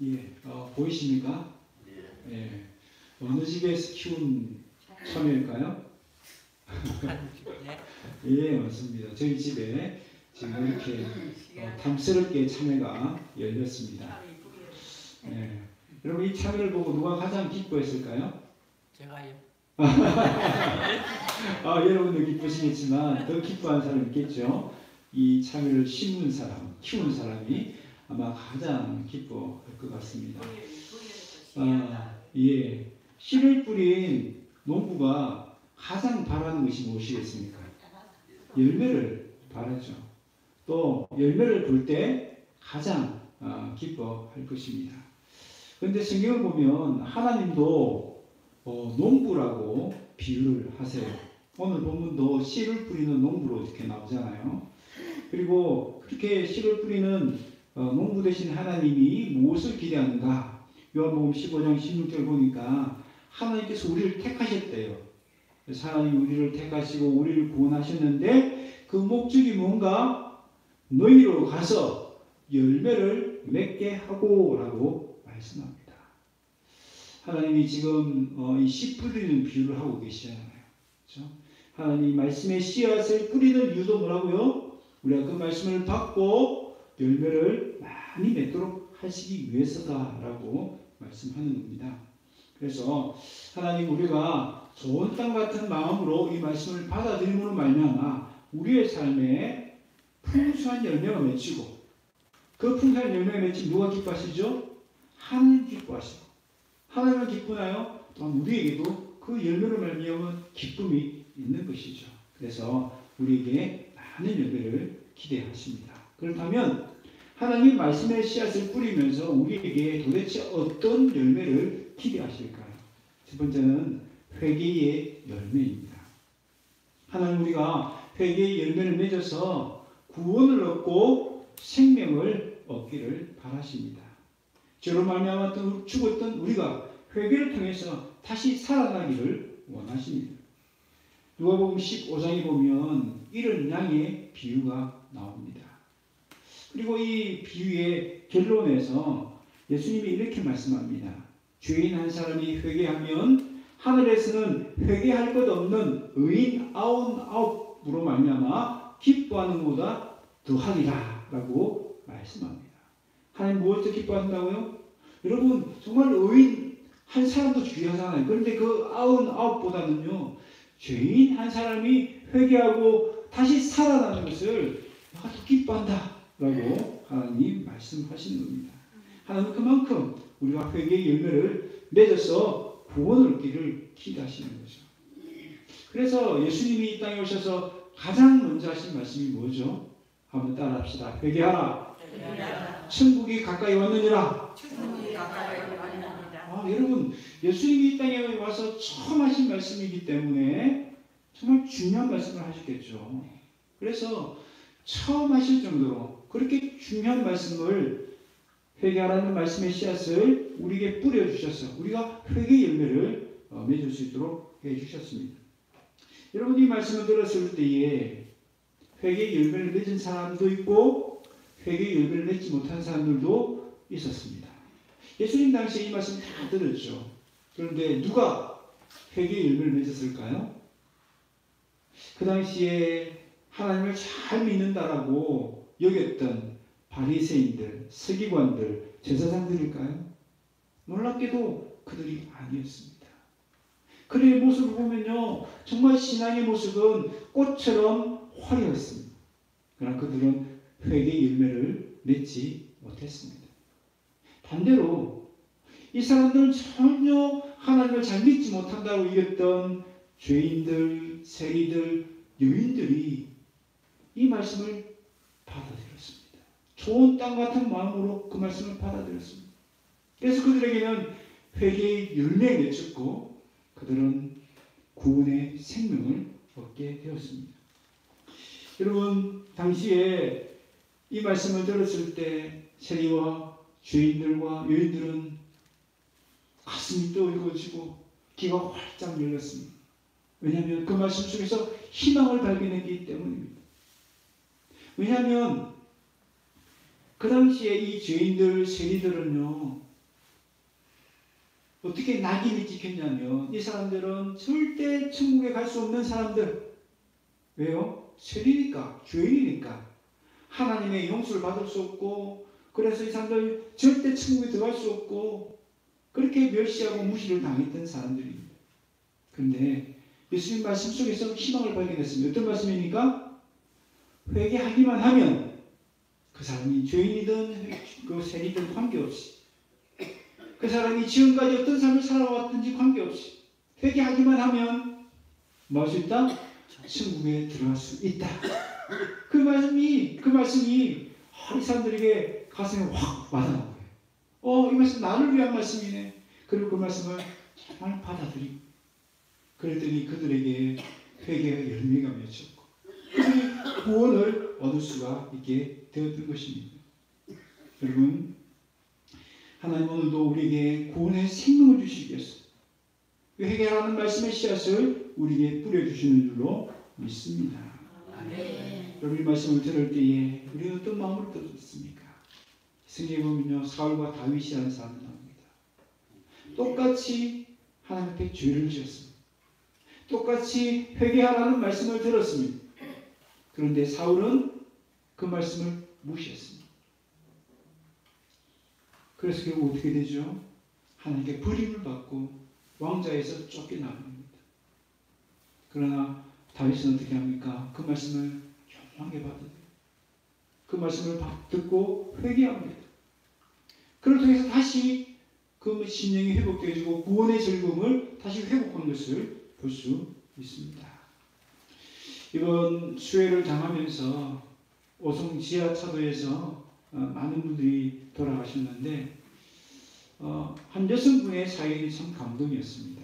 예, 보이십니까? 예. 어느 집에서 키운 참외일까요? 예, 맞습니다. 저희 집에 지금 이렇게 탐스럽게 참외가 열렸습니다. 예. 여러분, 이 참외를 보고 누가 가장 기뻐했을까요? 제가요. 여러분도 기쁘시겠지만 더 기뻐한 사람이 있겠죠. 이 참외를 심은 사람, 키우는 사람이 아마 가장 기뻐할 것 같습니다. 예, 씨를 뿌린 농부가 가장 바라는 것이 무엇이겠습니까? 열매를 바라죠. 또 열매를 볼 때 가장 기뻐할 것입니다. 그런데 성경을 보면 하나님도 농부라고 비유를 하세요. 오늘 본문도 씨를 뿌리는 농부로 이렇게 나오잖아요. 그리고 그렇게 씨를 뿌리는 농부 되신 하나님이 무엇을 기대하는가? 요한복음 15장 16절 보니까 하나님께서 우리를 택하셨대요. 그래서 하나님이 우리를 택하시고 우리를 구원하셨는데 그 목적이 뭔가? 너희로 가서 열매를 맺게 하고 라고 말씀합니다. 하나님이 지금 이 씨 뿌리는 비유를 하고 계시잖아요. 그렇죠? 하나님 말씀의 씨앗을 뿌리는 이유도 뭐라고요? 우리가 그 말씀을 받고 열매를 많이 맺도록 하시기 위해서다라고 말씀하는 겁니다. 그래서 하나님 우리가 좋은 땅 같은 마음으로 이 말씀을 받아들임으로 말미암아 우리의 삶에 풍성한 열매가 맺히고 그 풍성한 열매가 맺힌 누가 기뻐하시죠? 하나님 기뻐하시고 하나님은 기쁘나요? 또한 우리에게도 그 열매로 말미암은 기쁨이 있는 것이죠. 그래서 우리에게 많은 열매를 기대하십니다. 그렇다면 하나님 말씀의 씨앗을 뿌리면서 우리에게 도대체 어떤 열매를 기대하실까요? 첫 번째는 회개의 열매입니다. 하나님 우리가 회개의 열매를 맺어서 구원을 얻고 생명을 얻기를 바라십니다. 죄로 말미암아 죽었던 우리가 회개를 통해서 다시 살아나기를 원하십니다. 누가복음 15장에 보면 이런 양의 비유가 나옵니다. 그리고 이 비유의 결론에서 예수님이 이렇게 말씀합니다. 죄인 한 사람이 회개하면 하늘에서는 회개할 것 없는 의인 99으로 말미암아 기뻐하는 것보다 더하리라 라고 말씀합니다. 하나님 무엇을 기뻐한다고요? 여러분 정말 의인 한 사람도 중요하잖아요. 그런데 그 99보다는요 죄인 한 사람이 회개하고 다시 살아나는 것을 내가 더 기뻐한다 라고 하나님 말씀하시는 겁니다. 하나님 그만큼 우리가 회개의 열매를 맺어서 구원을 얻기를 기대하시는 거죠. 그래서 예수님이 이 땅에 오셔서 가장 먼저 하신 말씀이 뭐죠? 한번 따라합시다. 회개하라. 천국이 가까이 왔느니라. 여러분 예수님이 이 땅에 와서 처음 하신 말씀이기 때문에 정말 중요한 말씀을 하셨겠죠. 그래서 처음 하실 정도로 그렇게 중요한 말씀을 회개하라는 말씀의 씨앗을 우리에게 뿌려주셔서 우리가 회개의 열매를 맺을 수 있도록 해주셨습니다. 여러분 이 말씀을 들었을 때에 회개의 열매를 맺은 사람도 있고 회개의 열매를 맺지 못한 사람들도 있었습니다. 예수님 당시에 이 말씀 다 들었죠. 그런데 누가 회개의 열매를 맺었을까요? 그 당시에 하나님을 잘 믿는다라고 여겼던 바리새인들, 서기관들, 제사장들일까요? 놀랍게도 그들이 아니었습니다. 그들의 모습을 보면요, 정말 신앙의 모습은 꽃처럼 화려했습니다. 그러나 그들은 회개의 열매를 맺지 못했습니다. 반대로 이 사람들은 전혀 하나님을 잘 믿지 못한다고 여겼던 죄인들, 세리들, 여인들이 이 말씀을 받아들였습니다. 좋은 땅 같은 마음으로 그 말씀을 받아들였습니다. 그래서 그들에게는 회개의 열매에 맺혔고 그들은 구원의 생명을 얻게 되었습니다. 여러분 당시에 이 말씀을 들었을 때 세리와 죄인들과 여인들은 가슴이 뜨거워지고 귀가 활짝 열렸습니다. 왜냐하면 그 말씀 속에서 희망을 발견했기 때문입니다. 왜냐하면 그 당시에 이 죄인들, 세리들은요 어떻게 낙인이 찍혔냐면 이 사람들은 절대 천국에 갈 수 없는 사람들. 왜요? 죄리니까, 죄인이니까. 하나님의 용서를 받을 수 없고, 그래서 이 사람들 절대 천국에 들어갈 수 없고, 그렇게 멸시하고 무시를 당했던 사람들입니다. 그런데 예수님 말씀 속에서 희망을 발견했습니다. 어떤 말씀입니까? 회개하기만 하면 그 사람이 죄인이든 그 세리든 관계없이, 그 사람이 지금까지 어떤 삶을 살아왔든지 관계없이 회개하기만 하면 뭐 할 수 있다? 천국에 들어갈 수 있다. 그 말씀이 이 사람들에게 가슴에 확 와닿는 거예요. 이 말씀 나를 위한 말씀이네. 그리고 그 말씀을 정말 받아들이고, 그랬더니 그들에게 회개의 열매가 맺혔고 그들이 구원을 얻을 수가 있게 되었던 것입니다. 여러분, 하나님 오늘도 우리에게 구원의 생명을 주시기 위해서 회개하라는 말씀의 씨앗을 우리에게 뿌려주시는 줄로 믿습니다. 여러분, 이 말씀을 들을 때에 우리는 어떤 마음으로 들었습니까? 성경에 보면요, 사울과 다윗이라는 사람이 나옵니다. 똑같이 하나님 앞에 죄를 지었습니다. 똑같이 회개하라는 말씀을 들었습니다. 그런데 사울은 그 말씀을 무시했습니다. 그래서 결국 어떻게 되죠? 하나님께 버림을 받고 왕자에서 쫓겨나갑니다. 그러나 다윗은 어떻게 합니까? 그 말씀을 영원하게 받아들여요. 그 말씀을 듣고 회개합니다. 그걸 통해서 다시 그 심령이 회복되어지고 구원의 즐거움을 다시 회복한 것을 볼 수 있습니다. 이번 수해를 당하면서 오송 지하차도에서 많은 분들이 돌아가셨는데 한 여성분의 사연이 참 감동이었습니다.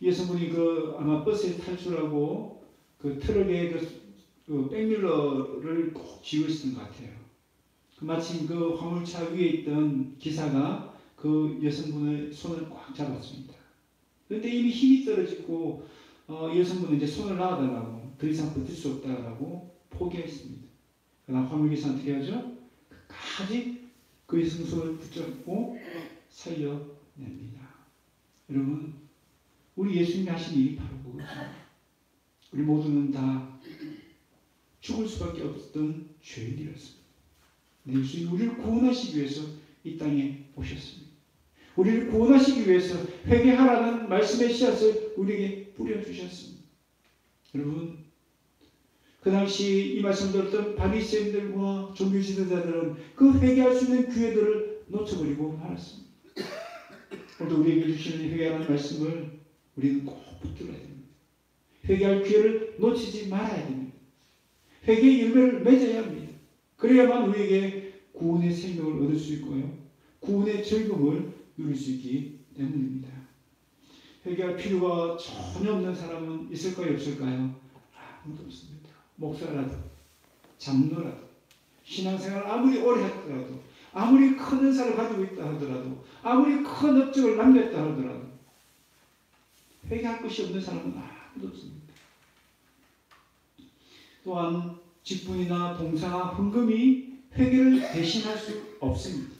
이 여성분이 아마 버스에 탈출하고 그 트럭에 그 백밀러를 꼭 쥐고 있었던 것 같아요. 마침 그 화물차 위에 있던 기사가 그 여성분의 손을 꽉 잡았습니다. 그런데 이미 힘이 떨어지고 여성분은 이제 손을 놔달라고, 더 이상 버틸 수 없다라고 포기했습니다. 그러나 화물기사 어떻게 하죠? 끝까지 그 여성 손을 붙잡고 살려냅니다. 여러분, 우리 예수님이 하신 일이 바로 그거죠. 우리 모두는 다 죽을 수밖에 없었던 죄인이었습니다. 예수님이 우리를 구원하시기 위해서 이 땅에 오셨습니다. 우리를 구원하시기 위해서 회개하라는 말씀의 씨앗을 우리에게 뿌려주셨습니다. 여러분, 그 당시 이 말씀 들었던 바리새인들과 종교 지도자들은 그 회개할 수 있는 기회들을 놓쳐버리고 말았습니다. 오늘도 우리에게 주시는 회개하라는 말씀을 우리는 꼭 붙들어야 됩니다. 회개할 기회를 놓치지 말아야 됩니다. 회개의 열매를 맺어야 합니다. 그래야만 우리에게 구원의 생명을 얻을 수 있고요, 구원의 즐거움을 누릴 수 있기 때문입니다. 회개할 필요가 전혀 없는 사람은 있을까요, 없을까요? 아무도 없습니다. 목사라도, 장로라도, 신앙생활을 아무리 오래 했더라도, 아무리 큰 은사를 가지고 있다 하더라도, 아무리 큰 업적을 남겼다 하더라도 회개할 것이 없는 사람은 아무도 없습니다. 또한 직분이나 봉사나 헌금이 회개를 대신할 수 없습니다.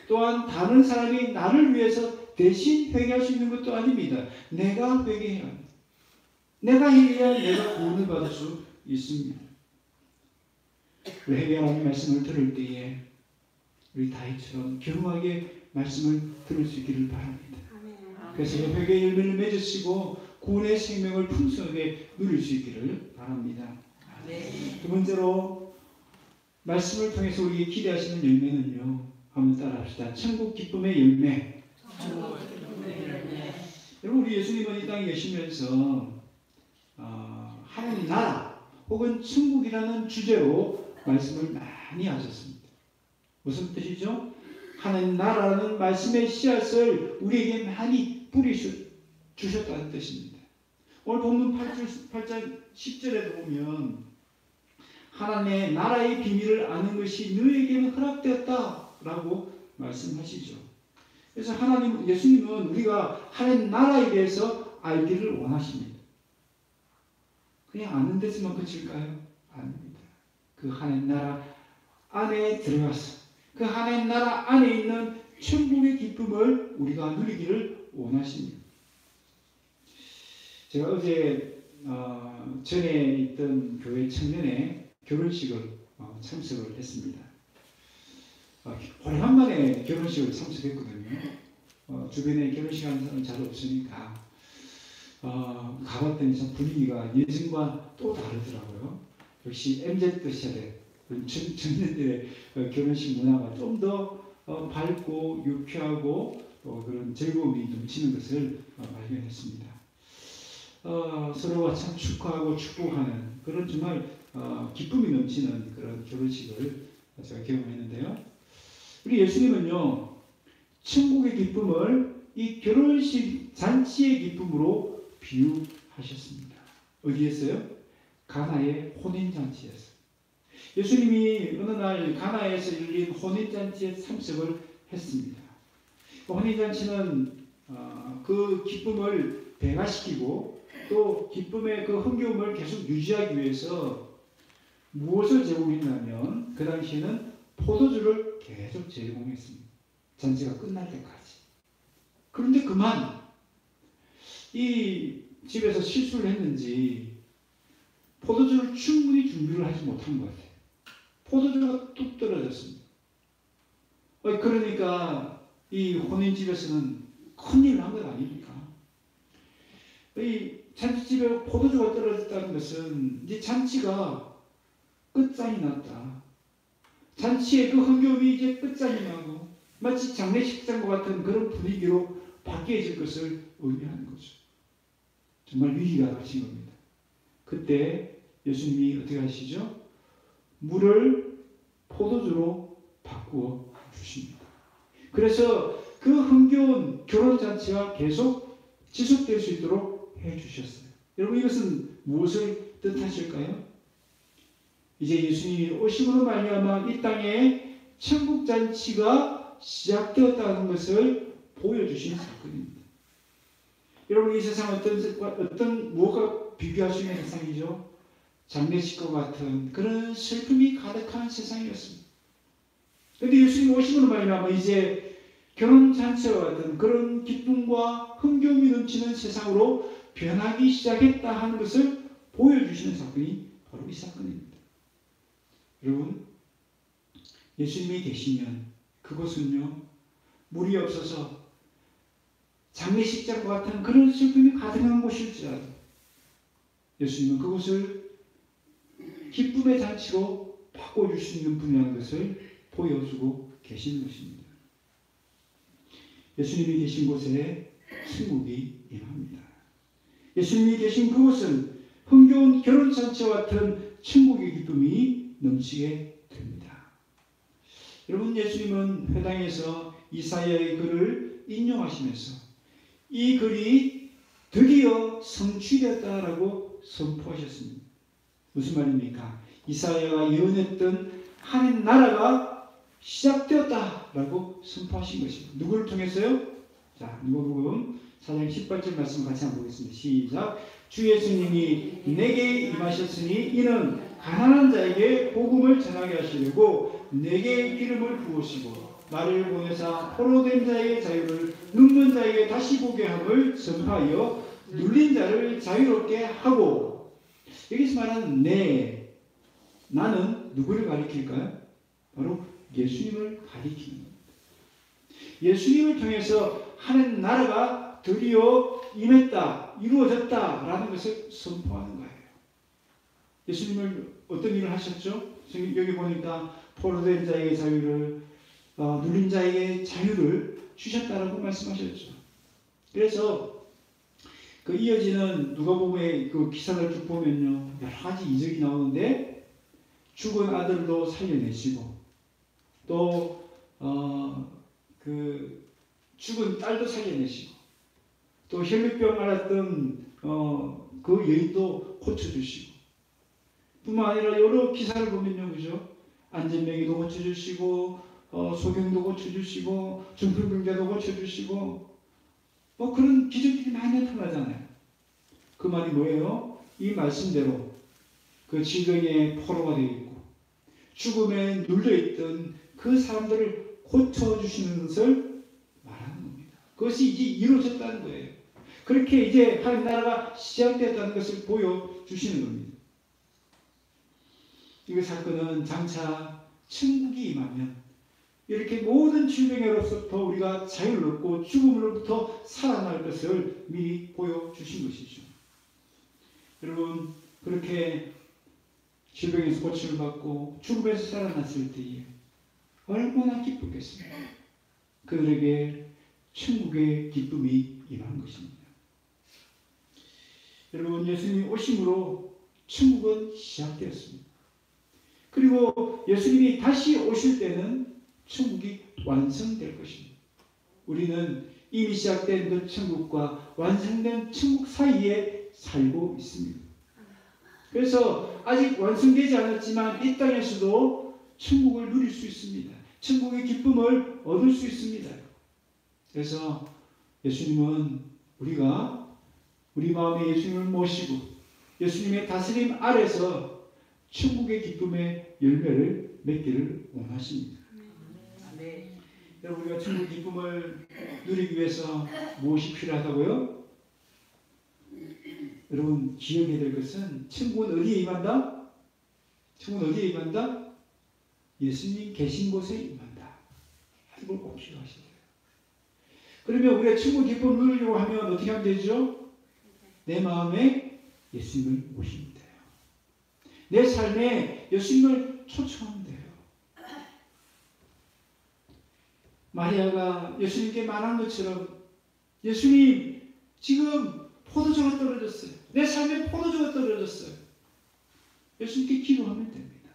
또한 다른 사람이 나를 위해서 대신 회개할 수 있는 것도 아닙니다. 내가 회개해야 합니다. 내가 해야 내가 구원을 받을 수 있습니다. 회개하는 말씀을 들을 때에 우리 다윗처럼 겸허하게 말씀을 들을 수 있기를 바랍니다. 그래서 회개의 열매를 맺으시고 구원의 생명을 풍성하게 누릴 수 있기를 바랍니다. 두 번째로 말씀을 통해서 우리에게 기대하시는 열매는요, 한번 따라합시다. 천국 기쁨의 열매. 여러분, 우리 예수님은 이 땅에 계시면서 하나님 나라 혹은 천국이라는 주제로 말씀을 많이 하셨습니다. 무슨 뜻이죠? 하나님 나라라는 말씀의 씨앗을 우리에게 많이 뿌리주셨다는 뜻입니다. 오늘 본문 8장 10절에도 보면 하나님의 나라의 비밀을 아는 것이 너에게는 허락되었다라고 말씀하시죠. 그래서 예수님은 우리가 하나님 나라에 대해서 알기를 원하십니다. 그냥 아는 데서만 그칠까요? 아닙니다. 그 하나님 나라 안에 들어가서 그 하나님 나라 안에 있는 천국의 기쁨을 우리가 누리기를 원하십니다. 제가 어제 전에 있던 교회 청년의 결혼식을 참석을 했습니다. 오래간만에 결혼식을 참석했거든요. 주변에 결혼식 하는 사람이 잘 없으니까 가봤더니 참 분위기가 예전과 또 다르더라고요. 역시 MZ세대 청년들의 결혼식 문화가 좀 더 밝고 유쾌하고 또 그런 즐거움이 넘치는 것을 발견했습니다. 서로가 참 축하하고 축복하는 그런 정말 기쁨이 넘치는 그런 결혼식을 제가 경험했는데요. 우리 예수님은요, 천국의 기쁨을 이 결혼식 잔치의 기쁨으로 비유하셨습니다. 어디에서요? 가나의 혼인잔치에서. 예수님이 어느 날 가나에서 열린 혼인잔치에 참석을 했습니다. 혼인잔치는 그 기쁨을 배가시키고 또 기쁨의 그 흥겨움을 계속 유지하기 위해서 무엇을 제공했냐면 그 당시에는 포도주를 계속 제공했습니다. 잔치가 끝날 때까지. 그런데 그만 이 집에서 실수를 했는지 포도주를 충분히 준비를 하지 못한 것 같아요. 포도주가 뚝 떨어졌습니다. 그러니까 이 혼인집에서는 큰일을 한 것 아닙니까? 이 잔치집에 포도주가 떨어졌다는 것은 이제 잔치가 끝장이 났다. 잔치의 그 흥겨움이 이제 끝장이 나고 마치 장례식장과 같은 그런 분위기로 바뀌어질 것을 의미하는 거죠. 정말 위기가 닥친 겁니다. 그때 예수님이 어떻게 하시죠? 물을 포도주로 바꾸어 주십니다. 그래서 그 흥겨운 결혼잔치가 계속 지속될 수 있도록 해주셨어요. 여러분 이것은 무엇을 뜻하실까요? 이제 예수님이 오심으로 말미암아 이 땅에 천국잔치가 시작되었다는 것을 보여주신 사건입니다. 여러분 이 세상 어떤 무엇과 비교할 수 있는 세상이죠? 장례식과 같은 그런 슬픔이 가득한 세상이었습니다. 그런데 예수님 오심으로 말미암아 이제 결혼잔치와 같은 그런 기쁨과 흥겨움이 넘치는 세상으로 변하기 시작했다 하는 것을 보여주시는 사건이 바로 이 사건입니다. 여러분 예수님이 계시면 그곳은요 물이 없어서 장례식장과 같은 그런 슬픔이 가득한 곳일지라도 예수님은 그곳을 기쁨의 잔치로 바꿔줄 수 있는 분이라는 것을 보여주고 계시는 것입니다. 예수님이 계신 곳에 천국이 임합니다. 예수님이 계신 그곳은 흥겨운 결혼잔치와 같은 천국의 기쁨이 넘치게 됩니다. 여러분 예수님은 회당에서 이사야의 글을 인용하시면서 이 글이 드디어 성취되었다라고 선포하셨습니다. 무슨 말입니까? 이사야가 예언했던 하나님 나라가 시작되었다라고 선포하신 것입니다. 누구를 통해서요? 자, 누가복음 4장 18절 말씀 같이 한번 보겠습니다. 시작. 주 예수님이 내게 임하셨으니 이는 가난한 자에게 복음을 전하게 하시려고 내게 기름을 부으시고 나를 보내사 포로된 자의 자유를 눈먼 자에게 다시 보게 함을 선포하여 눌린 자를 자유롭게 하고. 여기서 말하는 나는 누구를 가리킬까요? 바로 예수님을 가리키는 겁니다. 예수님을 통해서 하나님 나라가 드디어 임했다, 이루어졌다라는 것을 선포하는 거예요. 예수님을 어떤 일을 하셨죠? 여기 보니까 포로된 자에게 자유를, 눌린 자에게 자유를 주셨다라고 말씀하셨죠. 그래서 그 이어지는 누가복음의 그 기사를 쭉 보면요, 여러 가지 이적이 나오는데 죽은 아들도 살려내시고 또 그 죽은 딸도 살려내시고 또 혈루병 앓았던 그 여인도 고쳐주시고 뿐만 아니라 여러 기사를 보면요, 그죠? 안전병이도 고쳐주시고 소경도 고쳐주시고 중풍병자도 고쳐주시고 그런 기적들이 많이 나타나잖아요. 그 말이 뭐예요? 이 말씀대로 그 질병의 포로가 되어 있고 죽음에 눌려있던 그 사람들을 고쳐주시는 것을 그것이 이제 이루어졌다는 거예요. 그렇게 이제 하나님 나라가 시작되었다는 것을 보여주시는 겁니다. 이 사건은 장차 천국이 임하면 이렇게 모든 질병으로부터 우리가 자유를 얻고 죽음으로부터 살아날 것을 미리 보여주신 것이죠. 여러분, 그렇게 질병에서 고침을 받고 죽음에서 살아났을 때에 얼마나 기쁘겠습니까? 그들에게 천국의 기쁨이 임한 것입니다. 여러분, 예수님이 오심으로 천국은 시작되었습니다. 그리고 예수님이 다시 오실 때는 천국이 완성될 것입니다. 우리는 이미 시작된 그 천국과 완성된 천국 사이에 살고 있습니다. 그래서 아직 완성되지 않았지만 이 땅에서도 천국을 누릴 수 있습니다. 천국의 기쁨을 얻을 수 있습니다. 그래서 예수님은 우리가 우리 마음에 예수님을 모시고 예수님의 다스림 아래서 천국의 기쁨의 열매를 맺기를 원하십니다. 네. 여러분, 우리가 천국 기쁨을 누리기 위해서 무엇이 필요하다고요? 여러분, 기억해야 될 것은 천국은 어디에 임한다? 천국은 어디에 임한다? 예수님 계신 곳에 임한다. 이걸 꼭 기억하셔야 돼요. 그러면 우리가 천국 기쁨을 누리려고 하면 어떻게 하면 되죠? 내 마음에 예수님을 모시면 돼요. 내 삶에 예수님을 초청하면 돼요. 마리아가 예수님께 말한 것처럼 예수님, 지금 포도주가 떨어졌어요. 내 삶에 포도주가 떨어졌어요. 예수님께 기도하면 됩니다.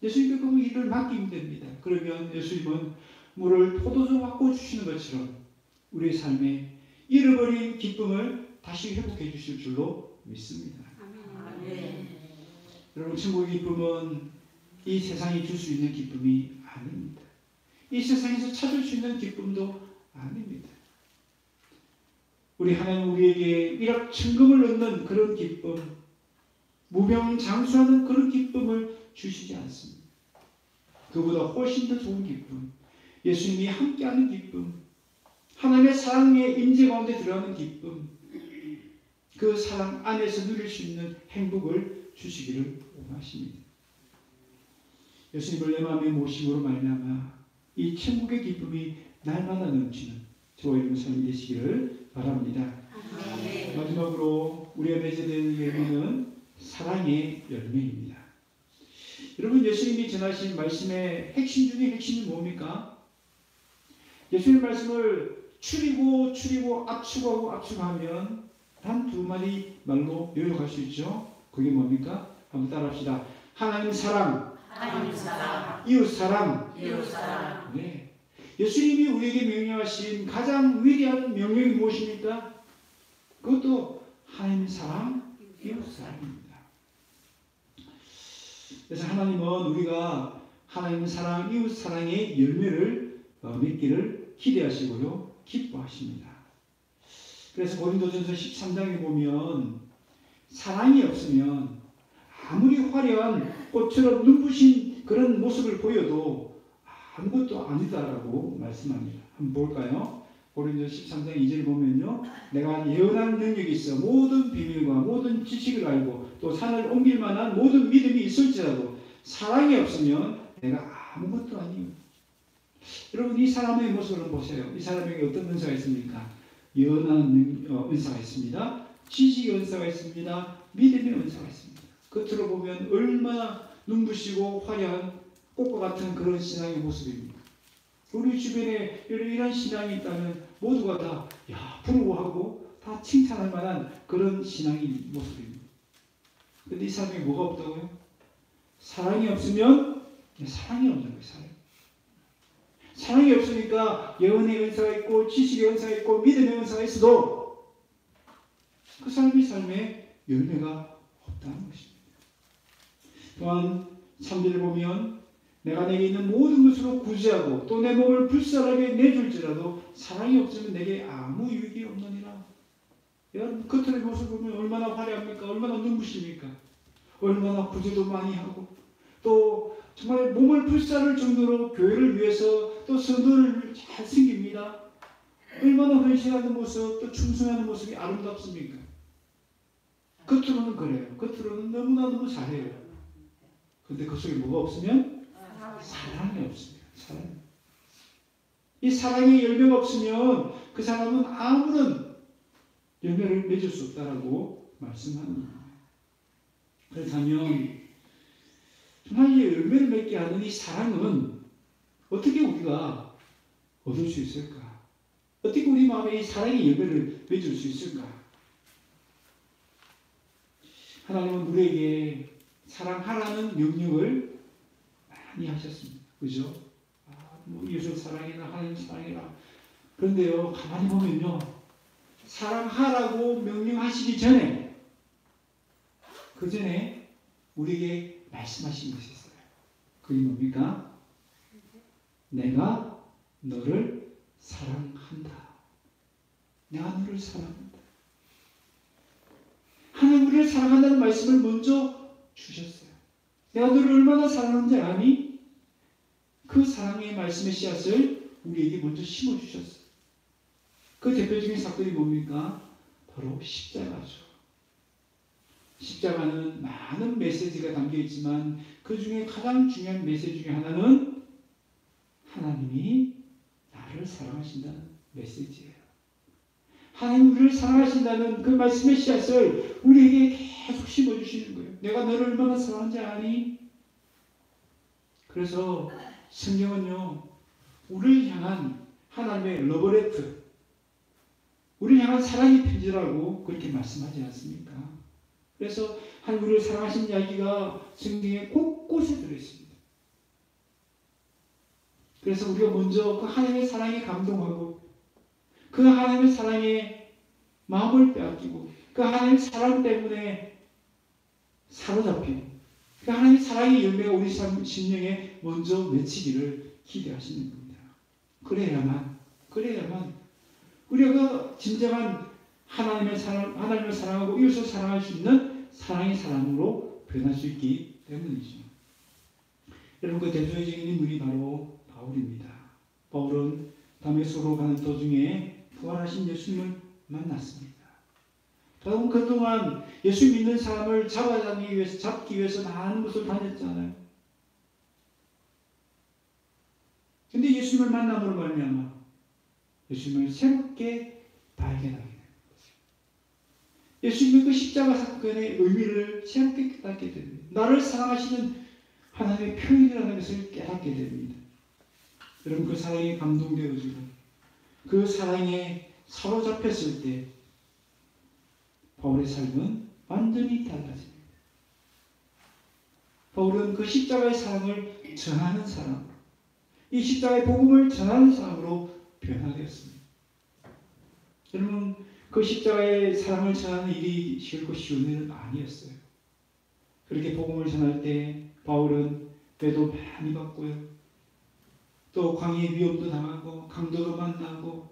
예수님께 그 일을 맡기면 됩니다. 그러면 예수님은 물을 포도주 바꿔 주시는 것처럼 우리의 삶에 잃어버린 기쁨을 다시 회복해 주실 줄로 믿습니다. 아멘. 여러분, 천국의 기쁨은 이 세상이 줄 수 있는 기쁨이 아닙니다. 이 세상에서 찾을 수 있는 기쁨도 아닙니다. 우리 하나님 우리에게 일확천금을 얻는 그런 기쁨, 무병장수하는 그런 기쁨을 주시지 않습니다. 그보다 훨씬 더 좋은 기쁨, 예수님이 함께하는 기쁨, 하나님의 사랑의 임재 가운데 들어가는 기쁨, 그 사랑 안에서 누릴 수 있는 행복을 주시기를 원하십니다. 예수님을 내 마음에 모심으로 말미암아 이 천국의 기쁨이 날마다 넘치는 저와 여러분 삶이 되시기를 바랍니다. 네. 마지막으로 우리가 맺어야 될 열매는 사랑의 열매입니다. 여러분, 예수님이 전하신 말씀의 핵심 중에 핵심이 뭡니까? 예수님 말씀을 추리고 압축하고 압축하면 단 두 마디 말로 요약할 수 있죠. 그게 뭡니까? 한번 따라합시다. 하나님 사랑, 이웃 사랑. 네. 예수님이 우리에게 명령하신 가장 위대한 명령이 무엇입니까? 그것도 하나님 사랑, 이웃 사랑입니다. 그래서 하나님은 우리가 하나님 사랑, 이웃 사랑의 열매를 맺기를 기대하시고요, 기뻐하십니다. 그래서 고린도전서 13장에 보면 사랑이 없으면 아무리 화려한 꽃처럼 눈부신 그런 모습을 보여도 아무것도 아니다라고 말씀합니다. 한번 볼까요? 고린도전서 13장 2절 보면요, 내가 예언하는 능력이 있어 모든 비밀과 모든 지식을 알고 또 산을 옮길 만한 모든 믿음이 있을지라도 사랑이 없으면 내가 아무것도 아니요. 여러분, 이 사람의 모습을 보세요. 이 사람에게 어떤 은사가 있습니까? 예언하는 은사가 있습니다. 지식의 은사가 있습니다. 믿음의 은사가 있습니다. 겉으로 보면 얼마나 눈부시고 화려한 꽃과 같은 그런 신앙의 모습입니다. 우리 주변에 이런 신앙이 있다면 모두가 다 부러워하고 다 칭찬할 만한 그런 신앙의 모습입니다. 그런데 이 사람이 뭐가 없다고요? 사랑이 없으면 사랑이 없는 거예요. 사랑이 없으니까 예언의 은사가 있고 지식의 은사가 있고 믿음의 은사가 있어도 그 사람의 삶에 열매가 없다는 것입니다. 또한 3절을 보면 내가 내게 있는 모든 것으로 구제하고 또 내 몸을 불쌍하게 내줄지라도 사랑이 없으면 내게 아무 유익이 없느니라. 여러분, 겉으로의 모습을 보면 얼마나 화려합니까? 얼마나 눈부십니까? 얼마나 구제도 많이 하고 또 정말 몸을 불사를 정도로 교회를 위해서 또 성도를 잘 섬깁니다. 얼마나 헌신하는 모습, 또 충성하는 모습이 아름답습니까? 겉으로는 그래요. 겉으로는 너무나 잘해요. 근데 그 속에 뭐가 없으면? 사랑이 없습니다. 이 사랑의 열매가 없으면 그 사람은 아무런 열매를 맺을 수 없다라고 말씀하는 거예요. 그렇다면 정말 이 열매를 맺게 하는 이 사랑은 어떻게 우리가 얻을 수 있을까? 어떻게 우리 마음에 이 사랑의 열매를 맺을 수 있을까? 하나님은 우리에게 사랑하라는 명령을 많이 하셨습니다. 그죠? 이웃을 사랑해라, 하나님 사랑해라. 그런데요, 가만히 보면요, 사랑하라고 명령하시기 전에, 그 전에 우리에게 말씀하신 것이 있어요. 그게 뭡니까? 내가 너를 사랑한다. 내가 너를 사랑한다. 하나님 우리를 사랑한다는 말씀을 먼저 주셨어요. 내가 너를 얼마나 사랑하는지 아니? 그 사랑의 말씀의 씨앗을 우리에게 먼저 심어주셨어요. 그 대표적인 사건이 뭡니까? 바로 십자가죠. 십자가는 많은 메시지가 담겨있지만 그 중에 가장 중요한 메시지 중에 하나는 하나님이 나를 사랑하신다는 메시지예요. 하나님 우리를 사랑하신다는 그 말씀의 씨앗을 우리에게 계속 심어주시는 거예요. 내가 너를 얼마나 사랑하는지 아니? 그래서 성경은요, 우리를 향한 하나님의 러브레터, 우리를 향한 사랑의 편지라고 그렇게 말씀하지 않습니까? 그래서 하나님 우리를 사랑하신 이야기가 성경에 곳곳에 들어있습니다. 그래서 우리가 먼저 그 하나님의 사랑에 감동하고 그 하나님의 사랑에 마음을 빼앗기고 그 하나님의 사랑 때문에 사로잡히고 그 하나님의 사랑의 열매가 우리 심령에 먼저 맺히기를 기대하시는 겁니다. 그래야만 우리가 진정한 하나님을 사랑하고 이웃을 사랑할 수 있는 사랑의 사람으로 변할 수 있기 때문이죠. 여러분, 그 대표적인 인물이 바로 바울입니다. 바울은 다메섹으로 가는 도중에 부활하신 예수님을 만났습니다. 바울은 그동안 예수 믿는 사람을 잡기 위해서 많은 곳을 다녔잖아요. 근데 예수님을 만남으로 말미암아 예수님을 새롭게 발견하게 됩니다. 예수님의 그 십자가 사건의 의미를 새롭게 깨닫게 됩니다. 나를 사랑하시는 하나님의 표현이라는 것을 깨닫게 됩니다. 여러분, 그 사랑에 감동되어지고 그 사랑에 사로잡혔을 때 바울의 삶은 완전히 달라집니다. 바울은 그 십자가의 사랑을 전하는 사람, 이 십자가의 복음을 전하는 사람으로 변화되었습니다. 여러분, 그 십자가의 사랑을 전하는 일이 쉬운 일은 아니었어요. 그렇게 복음을 전할 때 바울은 배도 많이 받고요. 또 광야의 위험도 당하고 강도도 만나고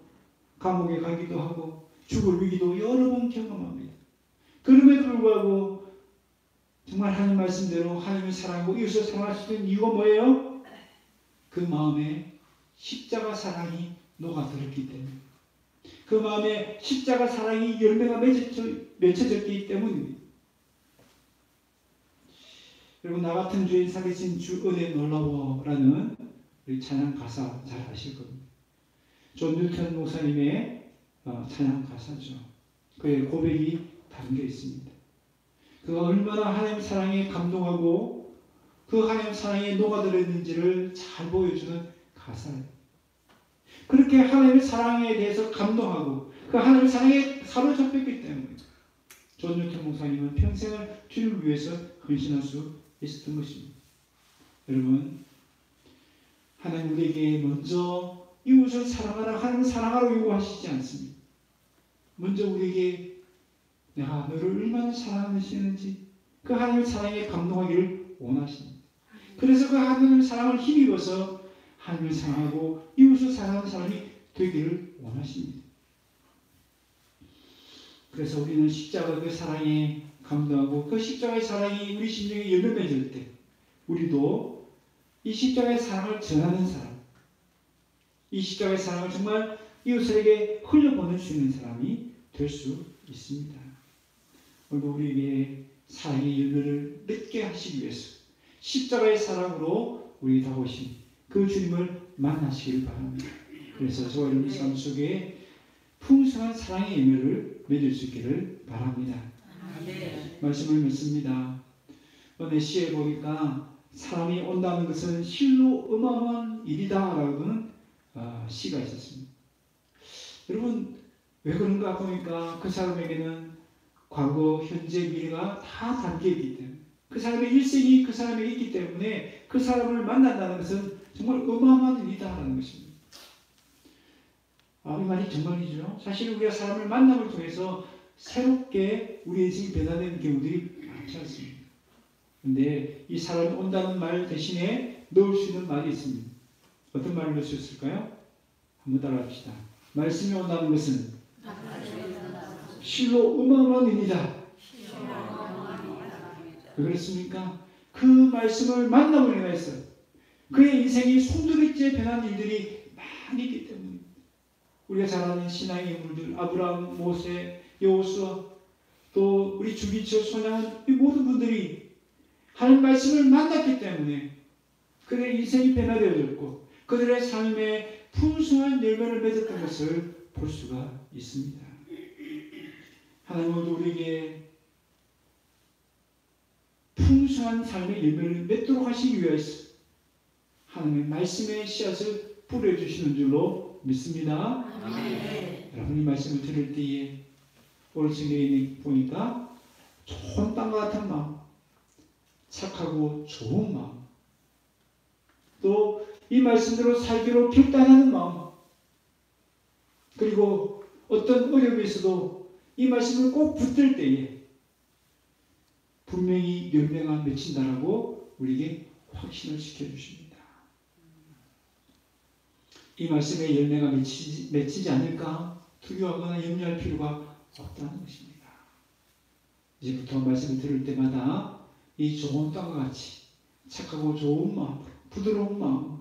감옥에 가기도 하고 죽을 위기도 여러 번 경험합니다. 그럼에도 불구하고 정말 하나님 말씀대로 하나님을 사랑하고 이웃을 사랑할 수 있는 이유가 뭐예요? 그 마음에 십자가 사랑이 녹아들었기 때문에, 그 마음에 십자가 사랑이 열매가 맺혀졌기 때문입니다. 여러분, 나 같은 죄인 살리신 주 은혜 놀라워라는 우리 찬양 가사 잘 아실 겁니다. 존 뉴턴 목사님의 찬양 가사죠. 그의 고백이 담겨 있습니다. 그가 얼마나 하나님 사랑에 감동하고 그 하나님 사랑에 녹아들었는지를 잘 보여주는 가사예요. 그렇게 하나님의 사랑에 대해서 감동하고 그 하나님의 사랑에 사로잡혔기 때문에 존 뉴턴 목사님은 평생을 주님을 위해서 헌신할 수 있었던 것입니다. 여러분, 하나님 우리에게 먼저 이웃을 사랑하라, 하나님 사랑하라고 요구하시지 않습니다. 먼저 우리에게 내가 너를 얼마나 사랑하시는지 그 하나님의 사랑에 감동하기를 원하십니다. 그래서 그 하나님의 사랑을 힘입어서 하나님을 사랑하고 이웃을 사랑하는 사람이 되기를 원하십니다. 그래서 우리는 십자가 그 사랑에 감동하고 그 십자가의 사랑이 우리 심령에 열매 맺을 때 우리도 이 십자가의 사랑을 전하는 사람, 이 십자가의 사랑을 정말 이웃에게 흘려보낼 수 있는 사람이 될 수 있습니다. 오늘도 우리에게 사랑의 열매를 맺게 하시기 위해서 십자가의 사랑으로 우리 다보신 그 주님을 만나시기를 바랍니다. 그래서 저와 여러분의 삶 속에 풍성한 사랑의 열매를 맺을 수 있기를 바랍니다. 말씀을 맺습니다. 어느 시에 보니까 사람이 온다는 것은 실로 어마어마한 일이다 라고는 시가 있었습니다. 여러분 왜 그런가 보니까 그 사람에게는 과거, 현재, 미래가 다 담겨있기 때문에 그 사람의 일생이 그 사람에게 있기 때문에 그 사람을 만난다는 것은 정말 어마어마한 일이다라는 것입니다. 이 말이 정말이죠. 사실 우리가 사람을 만남을 통해서 새롭게 우리 인생이 변화되는 경우들이 많지 않습니다. 그런데 이 사람이 온다는 말 대신에 넣을 수 있는 말이 있습니다. 어떤 말을 넣을 수 있을까요? 한번 따라합시다. 말씀이 온다는 것은 실로 어마어마한 일이다. 왜 그렇습니까? 그 말씀을 만남으로 인해서 그의 인생이 송두리째 변한 일들이 많이 있기 때문입니다. 우리가 잘 아는 신앙의 인물들 아브라함, 모세, 여호수아 또 우리 주기철, 손양은 이 모든 분들이 하나님 말씀을 만났기 때문에 그들의 인생이 변화되어졌고 그들의 삶에 풍성한 열매를 맺었던 것을 볼 수가 있습니다. 하나님은 우리에게 풍성한 삶의 열매를 맺도록 하시기 위해서 하나님의 말씀의 씨앗을 뿌려주시는 줄로 믿습니다. 여러분이 말씀을 들을 때에 오늘 성경에 보니까 좋은 땅과 같은 마음, 착하고 좋은 마음, 또 이 말씀대로 살기로 결단하는 마음, 그리고 어떤 어려움이 있어도 이 말씀을 꼭 붙들 때에 분명히 열매가 맺힌다라고 우리에게 확신을 시켜주십니다. 이 말씀에 열매가 맺히지 않을까 두려워하거나 염려할 필요가 없다는 것입니다. 이제부터 말씀을 들을 때마다 이 좋은 땅과 같이 착하고 좋은 마음, 부드러운 마음,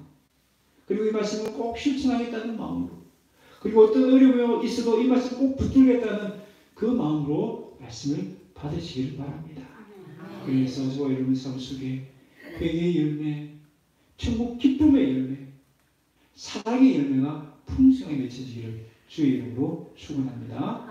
그리고 이 말씀을 꼭 실천하겠다는 마음으로, 그리고 어떤 어려움이 있어도 이 말씀을 꼭 붙들겠다는 그 마음으로 말씀을 받으시기를 바랍니다. 그래서 저와 여러분 삶 속에 회개의 열매, 천국 기쁨의 열매, 사랑의 열매가 풍성하게 맺혀지기를 주의 이름으로 축원합니다.